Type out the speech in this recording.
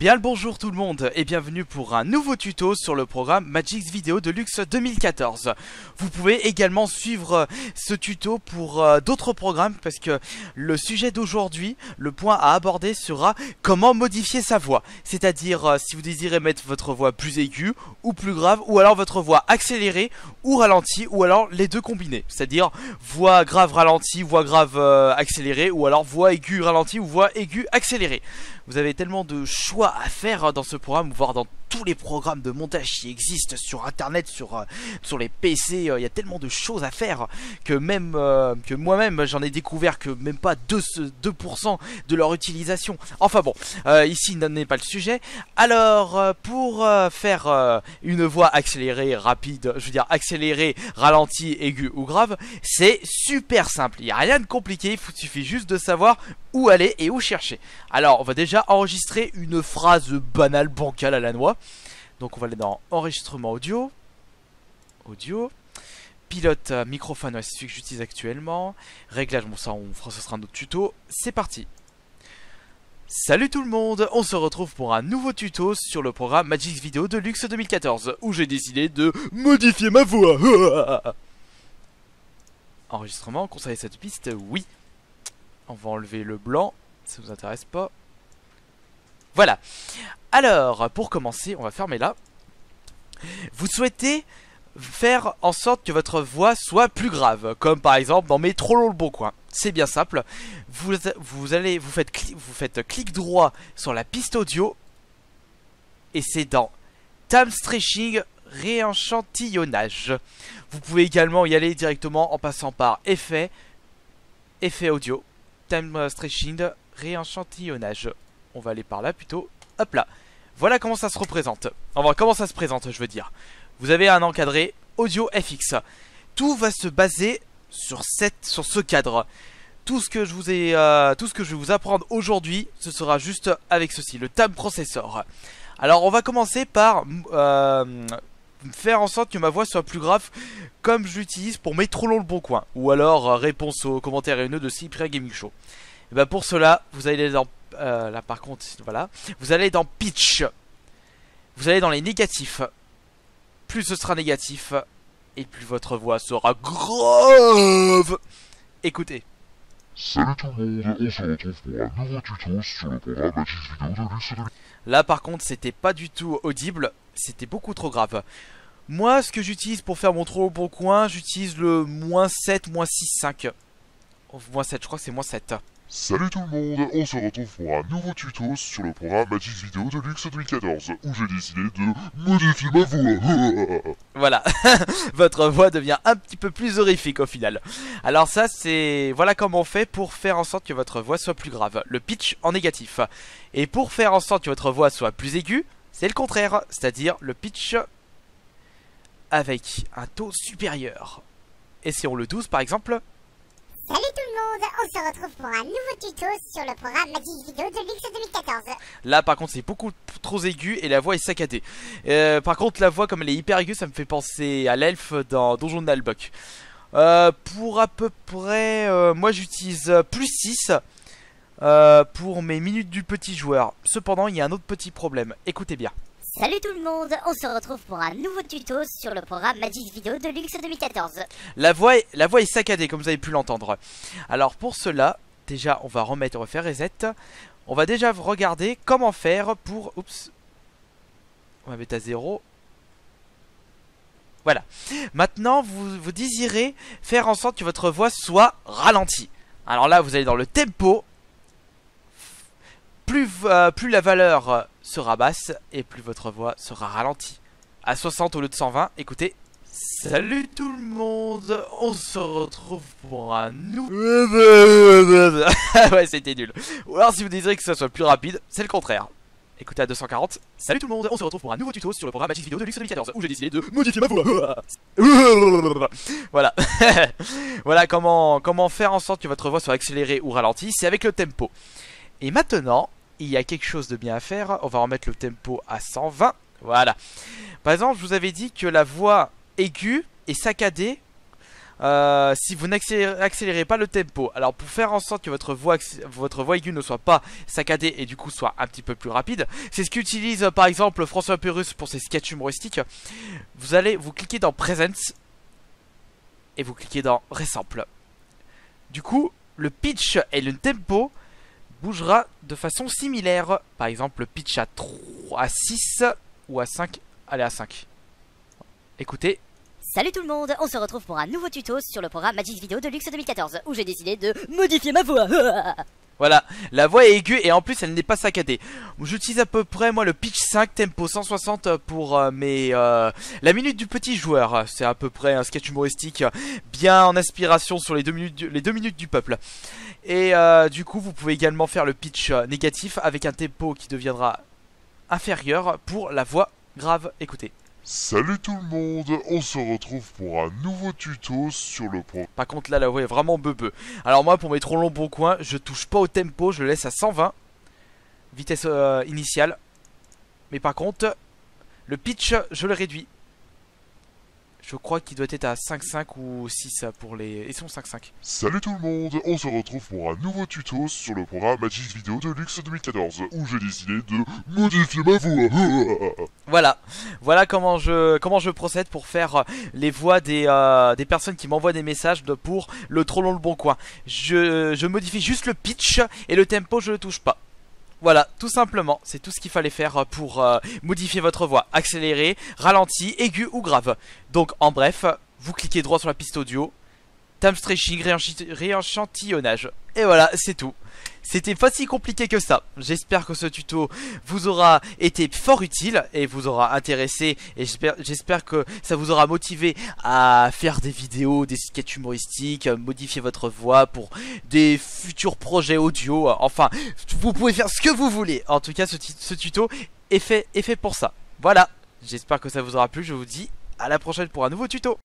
Bien le bonjour tout le monde et bienvenue pour un nouveau tuto sur le programme Magix Video Deluxe 2014. Vous pouvez également suivre ce tuto pour d'autres programmes parce que le sujet d'aujourd'hui, le point à aborder sera comment modifier sa voix. C'est-à-dire si vous désirez mettre votre voix plus aiguë ou plus grave ou alors votre voix accélérée ou ralentie ou alors les deux combinés. C'est-à-dire voix grave ralentie, voix grave accélérée ou alors voix aiguë ralentie ou voix aiguë accélérée. Vous avez tellement de choix à faire dans ce programme, voire dans tous les programmes de montage qui existent sur internet, sur les PC, il y a tellement de choses à faire que même que moi-même j'en ai découvert que même pas 2% de leur utilisation. Enfin bon, ici n'est pas le sujet. Alors pour faire une voix accélérée, rapide, je veux dire accélérée, ralentie, aiguë ou grave, c'est super simple, il n'y a rien de compliqué, il suffit juste de savoir où aller et où chercher. Alors on va déjà enregistrer une phrase banale, bancale à la noix. Donc on va aller dans enregistrement audio, pilote microphone, ouais, c'est celui que j'utilise actuellement, réglage, bon ça on fera, ce sera un autre tuto, c'est parti. Salut tout le monde, on se retrouve pour un nouveau tuto sur le programme Magix Video Deluxe 2014 où j'ai décidé de modifier ma voix. Enregistrement, conseiller cette piste, oui. On va enlever le blanc, ça vous intéresse pas. Voilà. Alors, pour commencer, on va fermer là. Vous souhaitez faire en sorte que votre voix soit plus grave, comme par exemple dans mes trop long le bon coin. C'est bien simple. Vous faites clic droit sur la piste audio et c'est dans Time Stretching réenchantillonnage. Vous pouvez également y aller directement en passant par effet audio, Time Stretching réenchantillonnage. On va aller par là plutôt. Hop là. Voilà comment ça se représente. Enfin, comment ça se présente, je veux dire. Vous avez un encadré audio FX. Tout va se baser sur ce cadre. Tout ce que je vais vous apprendre aujourd'hui, ce sera juste avec ceci, le Time Processor. Alors, on va commencer par faire en sorte que ma voix soit plus grave, comme je l'utilise pour mes trop long le bon coin, ou alors réponse aux commentaires haineux de Cyprien Gaming Show. Et ben pour cela, vous allez dans là par contre, voilà, vous allez dans pitch, vous allez dans les négatifs. Plus ce sera négatif, et plus votre voix sera grave. Écoutez. Salut tout le monde, on se retrouve pour un nouveau tuto sur le programme Magix Video Deluxe. Là par contre, c'était pas du tout audible, c'était beaucoup trop grave. Moi, ce que j'utilise pour faire mon trop bon coin, j'utilise le -7, -6, 5. -7, je crois que c'est -7. Salut tout le monde, on se retrouve pour un nouveau tuto sur le programme Magix Video Deluxe 2014 où j'ai décidé de modifier ma voix. Voilà, votre voix devient un petit peu plus horrifique au final. Alors ça c'est... Voilà comment on fait pour faire en sorte que votre voix soit plus grave. Le pitch en négatif. Et pour faire en sorte que votre voix soit plus aiguë, c'est le contraire. C'est-à-dire le pitch avec un taux supérieur. Essayons le 12 par exemple. Salut tout le monde, on se retrouve pour un nouveau tuto sur le programme Magix Video Deluxe 2014. Là par contre c'est beaucoup trop aigu et la voix est saccadée. Par contre la voix comme elle est hyper aiguë, ça me fait penser à l'elfe dans Donjon de Nalbuck. Pour à peu près, moi j'utilise +6 pour mes minutes du petit joueur. Cependant il y a un autre petit problème, écoutez bien. Salut tout le monde, on se retrouve pour un nouveau tuto sur le programme Magix Video Deluxe 2014. La voix est saccadée comme vous avez pu l'entendre. Alors pour cela, déjà on va faire reset. On va déjà regarder comment faire pour... Oups. On va mettre à 0. Voilà. Maintenant vous désirez faire en sorte que votre voix soit ralentie. Alors là vous allez dans le tempo. Plus la valeur sera basse et plus votre voix sera ralentie. À 60 au lieu de 120, écoutez. Salut tout le monde, on se retrouve pour un nouveau... Ouais, c'était nul. Ou alors si vous désirez que ça soit plus rapide, c'est le contraire. Écoutez à 240. Salut tout le monde, on se retrouve pour un nouveau tuto sur le programme Magix Video Deluxe 2014 où j'ai décidé de modifier ma voix. Voilà. Voilà comment faire en sorte que votre voix soit accélérée ou ralentie, c'est avec le tempo. Et maintenant, il y a quelque chose de bien à faire. On va remettre le tempo à 120. Voilà. Par exemple, je vous avais dit que la voix aiguë et saccadée si vous n'accélérez pas le tempo. Alors pour faire en sorte que votre voix aiguë ne soit pas saccadée et du coup soit un petit peu plus rapide, c'est ce qu'utilise par exemple François Pérus pour ses sketchs humoristiques. Vous cliquez dans Presence et vous cliquez dans Resample. Du coup, le pitch et le tempo bougera de façon similaire. Par exemple, le pitch à 6 ou à 5. Allez, à 5. Écoutez. Salut tout le monde, on se retrouve pour un nouveau tuto sur le programme Magis Video Deluxe 2014 où j'ai décidé de modifier ma voix. Voilà, la voix est aiguë et en plus elle n'est pas saccadée. J'utilise à peu près moi le pitch 5 tempo 160 pour la minute du petit joueur. C'est à peu près un sketch humoristique bien en inspiration sur les 2 minutes du peuple. Et du coup vous pouvez également faire le pitch négatif avec un tempo qui deviendra inférieur pour la voix grave. Écoutez. Salut tout le monde, on se retrouve pour un nouveau tuto sur le programme. Par contre là la voix est vraiment beubeux. Alors moi pour mes trop longs bons coins, je touche pas au tempo, je le laisse à 120 vitesse initiale. Mais par contre le pitch je le réduis. Je crois qu'il doit être à 5.5 ou 6 pour les... Ils sont 5.5. Salut tout le monde, on se retrouve pour un nouveau tuto sur le programme Magis Video Deluxe 2014 où j'ai décidé de modifier ma voix. Voilà comment je procède pour faire les voix des personnes qui m'envoient des messages pour le trop long le bon coin. Je modifie juste le pitch et le tempo je le touche pas. Voilà, tout simplement, c'est tout ce qu'il fallait faire pour modifier votre voix. Accéléré, ralenti, aigu ou grave. Donc en bref, vous cliquez droit sur la piste audio, time stretching, réenchantillonnage. Et voilà, c'est tout. C'était pas si compliqué que ça. J'espère que ce tuto vous aura été fort utile et vous aura intéressé. Et j'espère que ça vous aura motivé à faire des vidéos, des sketchs humoristiques, modifier votre voix pour des futurs projets audio. Enfin, vous pouvez faire ce que vous voulez. En tout cas, ce tuto est fait pour ça. Voilà, j'espère que ça vous aura plu. Je vous dis à la prochaine pour un nouveau tuto.